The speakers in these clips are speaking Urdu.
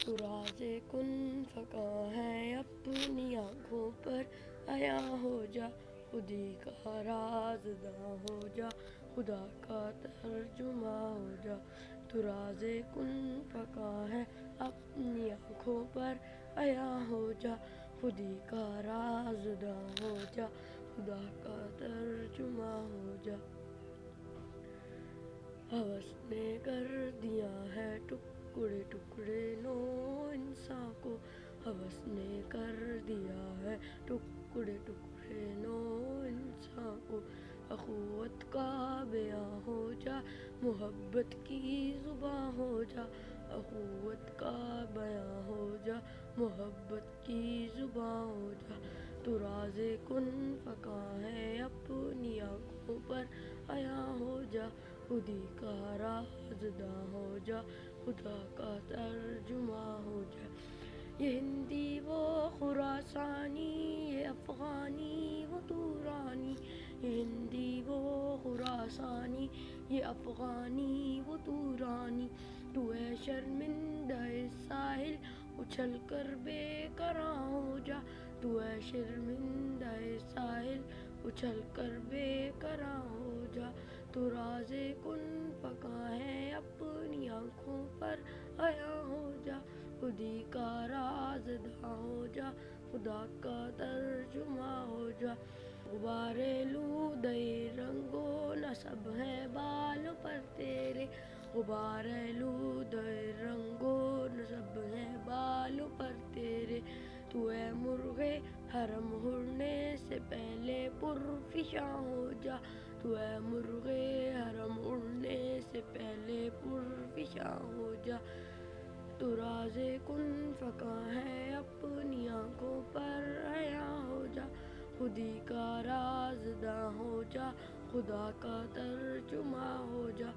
تو راز کن فکاں ہے اپنی آنکھوں پر عیاں ہو جا، خودی کا رازداں ہو جا، خدا کا ترجمہ ہو جا۔ تو راز کن فکاں ہے اپنی آنکھوں پر عیاں ہو جا، خودی کا رازداں ہو جا، خدا کا ترجمہ ہو جا۔ ہوس نے کر دیا ہے ٹکڑے ٹکڑے نو انساں کو، ہوس نے کر دیا ہے ٹکڑے ٹکڑے نو انساں کو۔ اخوت کا بیاں ہو جا، محبت کی زباں ہو جا، اخوت کا بیاں ہو جا، محبت کی زباں ہو جا۔ تو راز کن فکاں ہے اپنی آنکھوں پر عیاں ہو جا، خودی کا رازداں ہو جا، خدا کا ترجمہ ہو جا۔ یہ ہندی وہ خراسانی، یہ افغانی وہ تورانی، یہ ہندی وہ خراسانی، یہ افغانی وہ تورانی۔ تو اے شرمندہ ساحل اچھل کر بے قرار ہو جا، تو اے شرمندہ ساحل اچھل کر بے قرار ہو جا۔ تو راز کن فکاں ہے اپنی آنکھوں پر عیاں ہو جا، خودی کا رازداں ہو جا، خدا کا ترجمہ ہو جا۔ غبار آلودہ رنگ و نسب ہے بالوں پر تیرے، غبار آلودہ رنگ و نسب ہے بالوں پر تیرے۔ تو اے مرغ حرم اڑنے سے پہلے پرفشاں ہو جا، تو اے مرغ حرم اڑنے سے پہلے پرفشاں ہو جا۔ تو راز کن فکاں ہے اپنی آنکھوں پر عیاں ہو جا، خودی کا رازداں ہو جا، خدا کا ترجمہ ہو جا۔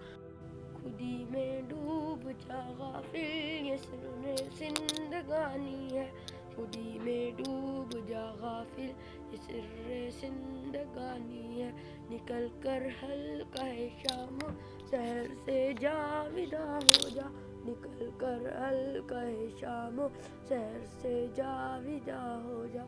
خودی میں ڈوب جا غافل، یہ سر زندگانی ہے، خودی میں ڈوب جا غافل، یہ سر زندگانی ہے۔ نکل کر حلقہ شام سحر سے جاوداں ہو جا، نکل کر حلقہ شام سحر سے جاوداں ہو جا۔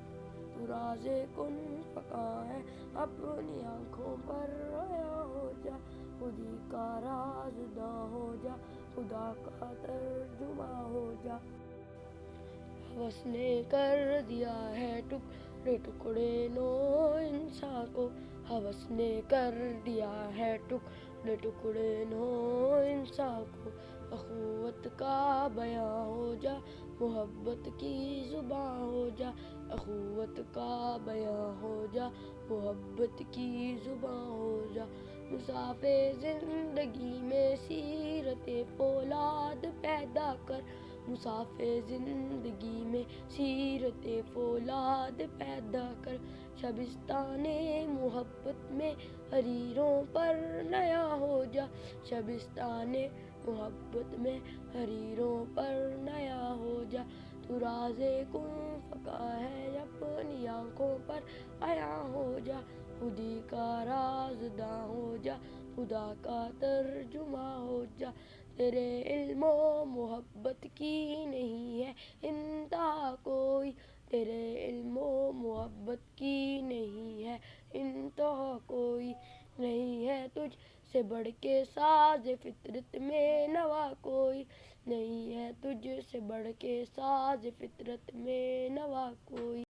تو راز کن فکاں ہے اپنی آنکھوں پر عیاں ہو جا، خودی کا رازداں ہو جا، خدا کا ترجمہ ہو جا۔ ہوس نے کر دیا ہے ٹکڑے ٹکڑے نو انساں کو، ہوس نے کر دیا ہے ٹکڑے ٹکڑے نو انساں کو۔ اخوت کا بیاں ہو جا، محبت کی زباں ہو جا، اخوت کا بیاں ہو جا، محبت کی زباں ہو جا۔ مصاف زندگی میں سیرت فولاد پیدا کر، مصاف زندگی میں سیرت فولاد پیدا کر۔ شبستان محبت میں حریروں پر نیا ہو جا، شبستان محبت میں حریروں پر نیا ہو جا۔ تو راز کن فکاں ہے اپنی آنکھوں پر عیاں ہو جا، خودی کا رازداں ہو جا، خدا کا ترجمہ ہو جا۔ تیرے علم و محبت کی نہیں ہے انتہا کوئی، تیرے علم و محبت کی نہیں ہے انتہا کوئی۔ نہیں ہے تجھ سے بڑھ کے ساز فطرت میں نوا کوئی، نہیں ہے تجھ سے بڑھ کے ساز فطرت میں نوا کوئی۔